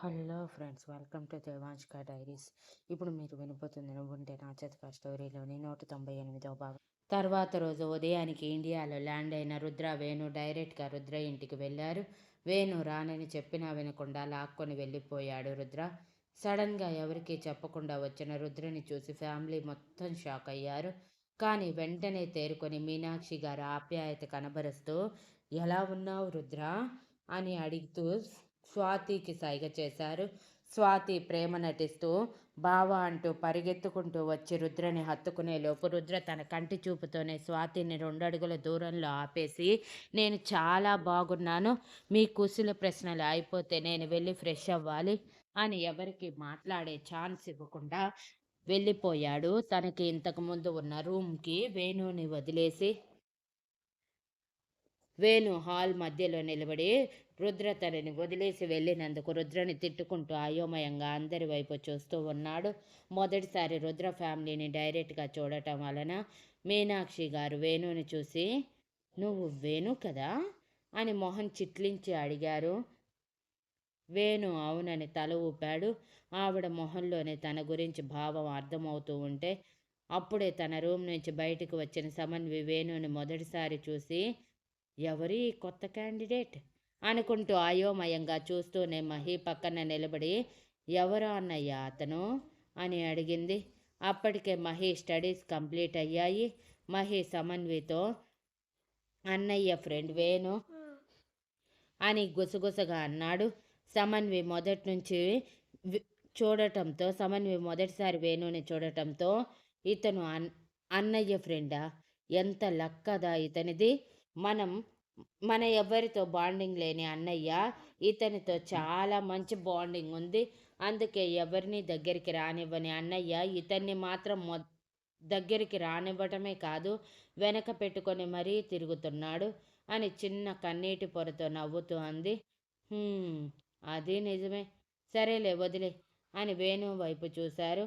Hello friends, welcome to దేవాంష్క diaries. ఇప్పుడు మీరు వినబోతుంది నువ్వుంటే నా చేతిక స్టోరీలోని 198వ భాగం. తర్వాత రోజు ఉదయానికి ఇండియాలో ల్యాండ్ అయిన రుద్ర, వేణు డైరెక్ట్గా రుద్ర ఇంటికి వెళ్ళారు. వేణు రానని చెప్పినా వినకుండా లాక్కొని వెళ్ళిపోయాడు రుద్ర. సడన్గా ఎవరికీ చెప్పకుండా వచ్చిన రుద్రని చూసి ఫ్యామిలీ మొత్తం షాక్ అయ్యారు. కానీ వెంటనే తేరుకొని మీనాక్షి గారు ఆప్యాయత కనబరుస్తూ, ఎలా ఉన్నావు రుద్ర అని అడుగుతూ స్వాతికి సైగ చేశారు. స్వాతి ప్రేమ నటిస్తూ బావా అంటూ పరిగెత్తుకుంటూ వచ్చి రుద్రని హత్తుకునే లోపు రుద్ర తన కంటి చూపుతోనే స్వాతిని 2 అడుగుల దూరంలో ఆపేసి, నేను చాలా బాగున్నాను, మీ కుశల ప్రశ్నలు అయిపోతే నేను వెళ్ళి ఫ్రెష్ అవ్వాలి అని ఎవరికి మాట్లాడే ఛాన్స్ ఇవ్వకుండా వెళ్ళిపోయాడు. తనకి ఇంతకుముందు ఉన్న రూమ్కి వేణుని వదిలేసి వేణు హాల్ మధ్యలో నిలబడి రుద్ర తనని వదిలేసి వెళ్ళినందుకు రుద్రని తిట్టుకుంటూ అయోమయంగా అందరి వైపు చూస్తూ ఉన్నాడు. మొదటిసారి రుద్ర ఫ్యామిలీని డైరెక్ట్గా చూడటం వలన మీనాక్షి గారు వేణుని చూసి, నువ్వు వేణు కదా అని మొహం చిట్లించి అడిగారు. వేణు అవునని తల ఊపాడు. ఆవిడ మొహంలోనే తన గురించి భావం అర్థమవుతూ ఉంటే అప్పుడే తన రూమ్ నుంచి బయటకు వచ్చిన సమన్వి వేణుని మొదటిసారి చూసి, ఎవరి ఈ కొత్త క్యాండిడేట్ అనుకుంటూ అయోమయంగా చూస్తూనే మహి పక్కన నిలబడి, ఎవరు అన్నయ్య అతను అని అడిగింది. అప్పటికే మహి స్టడీస్ కంప్లీట్ అయ్యాయి. మహి సమన్వితో, అన్నయ్య ఫ్రెండ్ వేణు అని గుసగుసగా అన్నాడు. సమన్వి మొదటి నుంచి సమన్వి మొదటిసారి వేణుని చూడటంతో, ఇతను అన్నయ్య ఫ్రెండా, ఎంత లక్కదా ఇతనిది, మన ఎవరితో బాండింగ్ లేని అన్నయ్య ఇతనితో చాలా మంచి బాండింగ్ ఉంది. అందుకే ఎవరిని దగ్గరికి రానివ్వని అన్నయ్య ఇతన్ని మాత్రం దగ్గరికి రానివ్వటమే కాదు, వెనక పెట్టుకొని మరీ తిరుగుతున్నాడు అని చిన్న కన్నీటి పొరతో నవ్వుతూ అంది. అది నిజమే, సరేలే వదిలే అని వేణు వైపు చూశారు.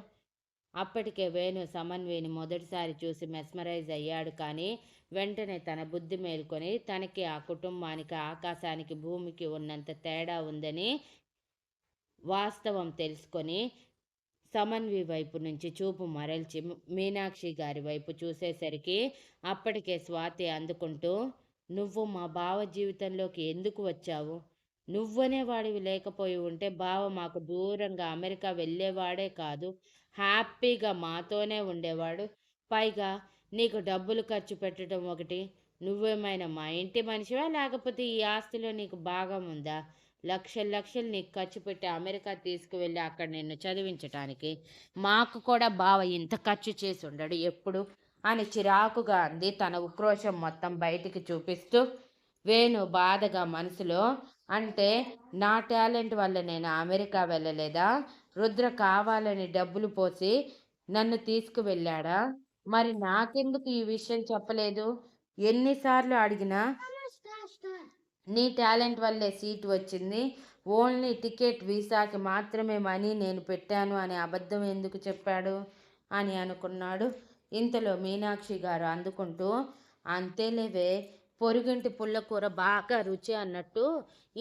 అప్పటికే వేణు సమన్విని మొదటిసారి చూసి మెస్మరైజ్ అయ్యాడు. కానీ వెంటనే తన బుద్ధి మేల్కొని తనకి ఆ కుటుంబానికి ఆకాశానికి భూమికి ఉన్నంత తేడా ఉందని వాస్తవం తెలుసుకొని సమన్వి వైపు నుంచి చూపు మరల్చి మీనాక్షి గారి వైపు చూసేసరికి అప్పటికే స్వాతి అందుకుంటూ, నువ్వు మా బావ జీవితంలోకి ఎందుకు వచ్చావు? నువ్వనే వాడివి లేకపోయి ఉంటే బావ మాకు దూరంగా అమెరికా వెళ్ళేవాడే కాదు, హ్యాపీగా మాతోనే ఉండేవాడు. పైగా నీకు డబ్బులు ఖర్చు పెట్టడం ఒకటి, నువ్వేమైనా మా ఇంటి మనిషివా, లేకపోతే ఈ ఆస్తిలో నీకు భాగం ఉందా? లక్షలు లక్షలు నీకు ఖర్చు పెట్టి అమెరికా తీసుకువెళ్ళి అక్కడ నిన్ను చదివించటానికి మాకు కూడా బావ ఇంత ఖర్చు చేసి ఉండడు ఎప్పుడు అని చిరాకుగా అంది, తన ఉక్రోషం మొత్తం బయటికి చూపిస్తూ. వేణు బాధగా మనసులో, అంటే నా టాలెంట్ వల్ల నేను అమెరికా వెళ్ళలేదా? రుద్ర కావాలని డబ్బులు పోసి నన్ను తీసుకువెళ్ళాడా? మరి నాకెందుకు ఈ విషయం చెప్పలేదు? ఎన్నిసార్లు అడిగినా నీ టాలెంట్ వల్లే సీట్ వచ్చింది, ఓన్లీ టికెట్ వీసాకి మాత్రమే మనీ నేను పెట్టాను అని అబద్ధం ఎందుకు చెప్పాడు అని అనుకున్నాడు. ఇంతలో మీనాక్షి గారు అందుకుంటూ, అంతేలేవే, పొరుగింటి పుల్లకూర బాగా రుచి అన్నట్టు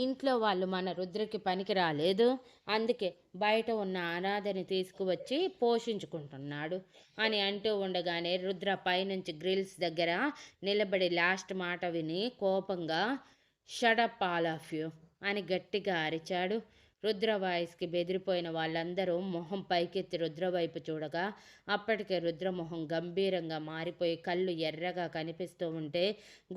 ఇంట్లో వాళ్ళు మన రుద్రకి పనికి రాలేదు, అందుకే బయట ఉన్న అనాథని తీసుకువచ్చి పోషించుకుంటున్నాడు అని అంటూ ఉండగానే రుద్ర పైనుంచి గ్రిల్స్ దగ్గర నిలబడి లాస్ట్ మాట విని కోపంగా, షడప్ ఆల్ ఆఫ్ యూ అని గట్టిగా అరిచాడు. రుద్ర వాయిస్కి బెదిరిపోయిన వాళ్ళందరూ మొహం పైకెత్తి రుద్ర వైపు చూడగా అప్పటికే రుద్ర మొహం గంభీరంగా మారిపోయి కళ్ళు ఎర్రగా కనిపిస్తూ ఉంటే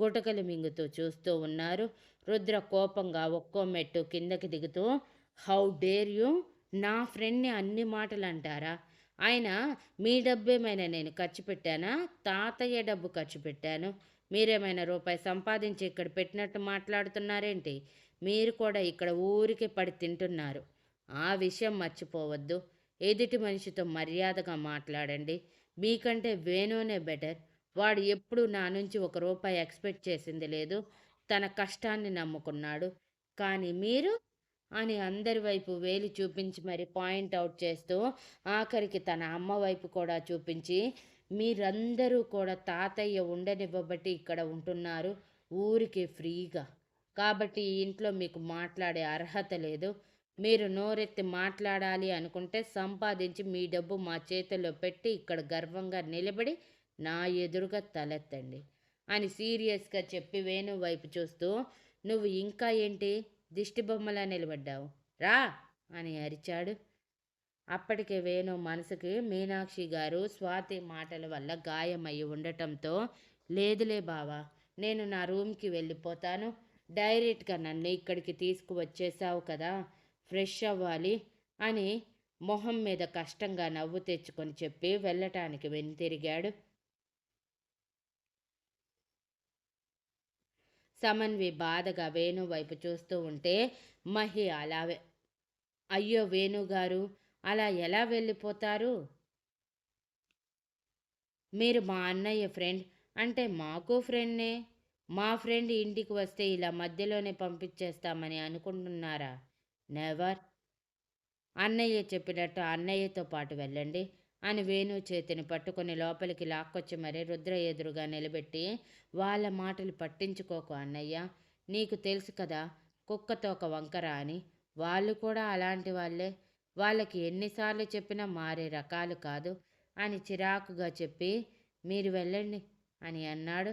గుటకలు మింగుతూ చూస్తూ ఉన్నారు. రుద్ర కోపంగా ఒక్కో మెట్టు కిందకి దిగుతూ, హౌ డేర్ యూ, నా ఫ్రెండ్ని అన్ని మాటలు అంటారా? అయినా మీ డబ్బేమైనా నేను ఖర్చు పెట్టానా? తాతయ్య డబ్బు ఖర్చు పెట్టాను. మీరేమైనా రూపాయి సంపాదించి ఇక్కడ పెట్టినట్టు మాట్లాడుతున్నారేంటి? మీరు కూడా ఇక్కడ ఊరికే పడి తింటున్నారు. ఆ విషయం మర్చిపోవద్దు. ఎదుటి మనిషితో మర్యాదగా మాట్లాడండి. మీకంటే వేణునే బెటర్. వాడు ఎప్పుడూ నా నుంచి రూపాయి ఎక్స్పెక్ట్ చేసింది లేదు. తన కష్టాన్ని నమ్ముకున్నాడు. కానీ మీరు అని అందరి వైపు వేలు చూపించి మరి పాయింట్ అవుట్ చేస్తూ ఆఖరికి తన అమ్మ వైపు కూడా చూపించి, మీరందరూ కూడా తాతయ్య ఉండనివ్వబట్టి ఇక్కడ ఉంటున్నారు ఊరికే ఫ్రీగా, కాబట్టి ఈ ఇంట్లో మీకు మాట్లాడే అర్హత లేదు. మీరు నోరెత్తి మాట్లాడాలి అనుకుంటే సంపాదించి మీ డబ్బు మా చేతుల్లో పెట్టి ఇక్కడ గర్వంగా నిలబడి నా ఎదురుగా తలెత్తండి అని సీరియస్గా చెప్పి వేణు వైపు చూస్తూ, నువ్వు ఇంకా ఏంటి దిష్టి బొమ్మలా నిలబడ్డావు, రా అని అరిచాడు. అప్పటికే వేణు మనసుకి మీనాక్షి గారు స్వాతి మాటల వల్ల గాయమయ్యి ఉండటంతో, లేదులే బావా, నేను నా రూమ్కి వెళ్ళిపోతాను. డైరెక్ట్గా నన్ను ఇక్కడికి తీసుకువచ్చేసావు కదా, ఫ్రెష్ అవ్వాలి అని మొహం మీద కష్టంగా నవ్వు తెచ్చుకొని చెప్పి వెళ్ళటానికి వెనుతిరిగాడు. సమన్వి బాధగా వేణు వైపు చూస్తూ ఉంటే, మహి అలా అయ్యో వేణుగారు, అలా ఎలా వెళ్ళిపోతారు? మీరు మా అన్నయ్య ఫ్రెండ్ అంటే మాకు ఫ్రెండ్‌నే. మా ఫ్రెండ్ ఇంటికి వస్తే ఇలా మధ్యలోనే పంపించేస్తామని అనుకుంటున్నారా? నెవర్. అన్నయ్య చెప్పినట్టు అన్నయ్యతో పాటు వెళ్ళండి అని వేణు చేతిని పట్టుకొని లోపలికి లాక్కొచ్చి మరీ రుద్ర ఎదురుగా నిలబెట్టి, వాళ్ళ మాటలు పట్టించుకోకు అన్నయ్య. నీకు తెలుసు కదా కుక్కతో ఒక వంకర అని. వాళ్ళు కూడా అలాంటి వాళ్ళే. వాళ్ళకి ఎన్నిసార్లు చెప్పినా మారే రకాలు కాదు అని చిరాకుగా చెప్పి, మీరు వెళ్ళండి అని అన్నాడు.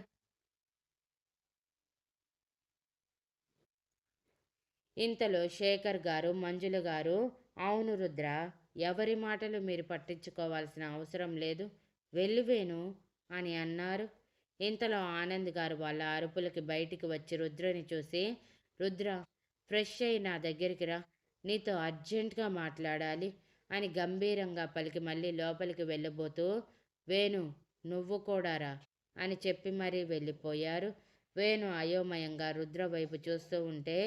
ఇంతలో శేఖర్ గారు, మంజుల గారు, అవును రుద్ర, ఎవరి మాటలు మీరు పట్టించుకోవాల్సిన అవసరం లేదు. వెళ్ళు వేణు అని అన్నారు. ఇంతలో ఆనంద్ గారు వాళ్ళ అరుపులకి బయటికి వచ్చి రుద్రని చూసి, రుద్ర, ఫ్రెష్ అయి నా దగ్గరికి రా. నీతో అర్జెంటుగా మాట్లాడాలి అని గంభీరంగా పలికి మళ్ళీ లోపలికి వెళ్ళబోతూ, వేణు, నువ్వు కూడా రా అని చెప్పి మరీ వెళ్ళిపోయారు. వేణు అయోమయంగా రుద్ర వైపు చూస్తూ ఉంటే,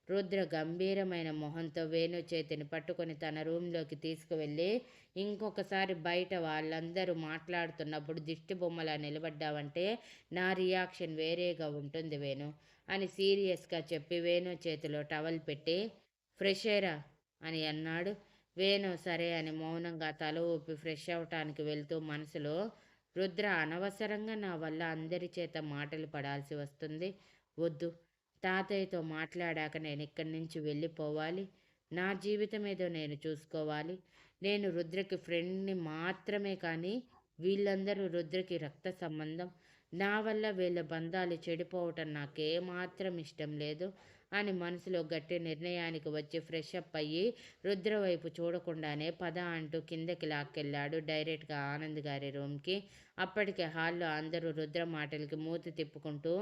రుద్ర గంభీరమైన మొహంతో వేణు చేతిని పట్టుకొని తన రూంలోకి తీసుకువెళ్ళి, ఇంకొకసారి బయట వాళ్ళందరూ మాట్లాడుతున్నప్పుడు దిష్టి బొమ్మలా నిలబడ్డావంటే నా రియాక్షన్ వేరేగా ఉంటుంది వేణు అని సీరియస్గా చెప్పి వేణు చేతిలో టవల్ పెట్టి, ఫ్రెష్ అయ్యరా అని అన్నాడు. వేణు సరే అని మౌనంగా తల ఊపి ఫ్రెష్ అవ్వటానికి వెళ్తూ మనసులో, రుద్ర అనవసరంగా నా వల్ల అందరి చేత మాటలు పడాల్సి వస్తుంది. వద్దు, తాతయ్యతో మాట్లాడాక నేను ఇక్కడి నుంచి వెళ్ళిపోవాలి. నా జీవితం ఏదో నేను చూసుకోవాలి. నేను రుద్రకి ఫ్రెండ్‌ని మాత్రమే కానీ, వీళ్ళందరూ రుద్రకి రక్త సంబంధం. నా వల్ల వీళ్ళ బంధాలు చెడిపోవటం నాకేమాత్రం ఇష్టం లేదు అని మనసులో గట్టి నిర్ణయానికి వచ్చి ఫ్రెష్ అప్ అయ్యి, రుద్ర వైపు చూడకుండానే పద అంటూ కిందకి లాక్కెళ్ళాడు డైరెక్ట్‌గా ఆనంద్ గారి రూమ్‌కి. అప్పటికే హాల్‌లో అందరూ రుద్ర మాటలకి మూతి తిప్పుకుంటూ,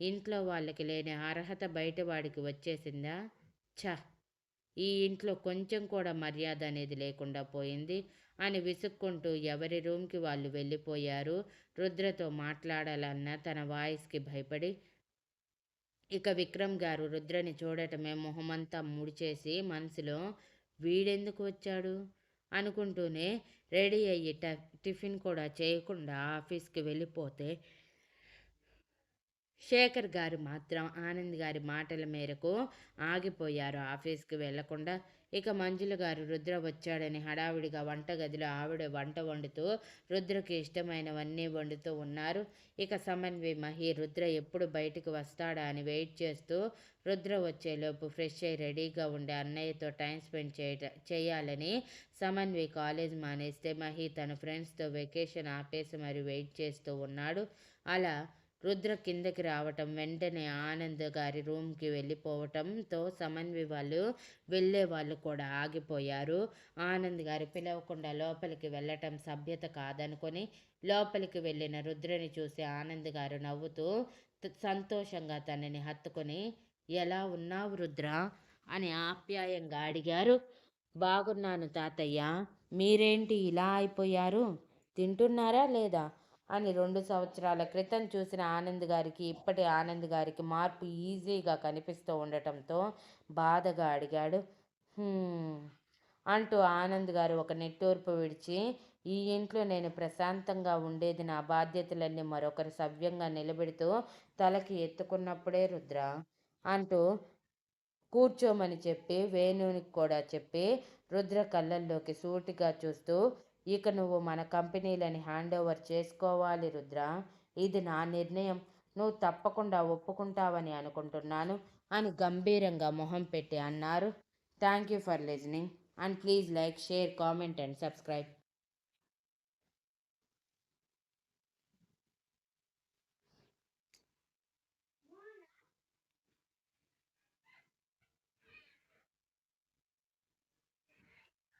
ఇంట్లో వాళ్ళకి లేని అర్హత బయట వాడికి వచ్చేసిందా? ఛ! ఈ ఇంట్లో కొంచెం కూడా మర్యాద అనేది లేకుండా పోయింది అని విసుక్కుంటూ ఎవరి రూమ్‌కి వాళ్ళు వెళ్ళిపోయారు. రుద్రతో మాట్లాడాలన్న తన వాయిస్‌కి భయపడి. ఇక విక్రమ్ గారు రుద్రని చూడటమే మొహమంతా ముడిచేసి మనసులో, వీడెందుకు వచ్చాడు అనుకుంటూనే రెడీ అయ్యి టిఫిన్ కూడా చేయకుండా ఆఫీస్‌కి వెళ్ళిపోతే, శేఖర్ గారు మాత్రం ఆనంద్ గారి మాటల మేరకు ఆగిపోయారు ఆఫీస్‌కి వెళ్ళకుండా. ఇక మంజుల గారు రుద్ర వచ్చాడని హడావిడిగా వంటగదిలో ఆవిడ వంట వండుతూ, రుద్రకి ఇష్టమైనవన్నీ వండుతూ ఉన్నారు. ఇక సమన్వి, మహి రుద్ర ఎప్పుడు బయటికి వస్తాడా అని వెయిట్ చేస్తూ, రుద్ర వచ్చేలోపు ఫ్రెష్ అయ్యి రెడీగా ఉండి అన్నయ్యతో టైం స్పెండ్ చేయాలని సమన్వి కాలేజ్ మానేస్తే, మహి తన ఫ్రెండ్స్‌తో వెకేషన్ ఆపేసి మరి వెయిట్ చేస్తూ ఉన్నాడు. అలా రుద్ర కిందకి రావటం, వెంటనే ఆనంద్ గారి రూమ్‌కి వెళ్ళిపోవటంతో సమన్వి వాళ్ళు వెళ్ళే వాళ్ళు కూడా ఆగిపోయారు. ఆనంద్ గారు పిలవకుండా లోపలికి వెళ్ళటం సభ్యత కాదనుకొని లోపలికి వెళ్ళిన రుద్రని చూసి ఆనంద్ గారు నవ్వుతూ సంతోషంగా తనని హత్తుకొని, ఎలా ఉన్నావు రుద్ర అని ఆప్యాయంగా అడిగారు. బాగున్నాను తాతయ్య. మీరేంటి ఇలా అయిపోయారు? తింటున్నారా లేదా అని 2 సంవత్సరాల క్రితం చూసిన ఆనంద్ గారికి, ఇప్పటి ఆనంద్ గారికి మార్పు ఈజీగా కనిపిస్తూ ఉండటంతో బాధగా అడిగాడు. హ్మ్. అంటూ ఆనంద్ గారు ఒక నిట్టూర్పు విడిచి, ఈ ఇంట్లో నేను ప్రశాంతంగా ఉండేది నా బాధ్యతలన్నీ మరొకరు సవ్యంగా నిలబెడుతూ తలకి ఎత్తుకున్నప్పుడే రుద్ర అంటూ కూర్చోమని చెప్పి వేణునికి కూడా చెప్పి రుద్ర కళ్ళల్లోకి సూటిగా చూస్తూ, ఇక నువ్వు మన కంపెనీలని హ్యాండ్ ఓవర్ చేసుకోవాలి రుద్ర. ఇది నా నిర్ణయం. నువ్వు తప్పకుండా ఒప్పుకుంటావని అనుకుంటున్నాను అని గంభీరంగా మొహం పెట్టి అన్నారు. Thank you for listening and please like, share, comment and subscribe.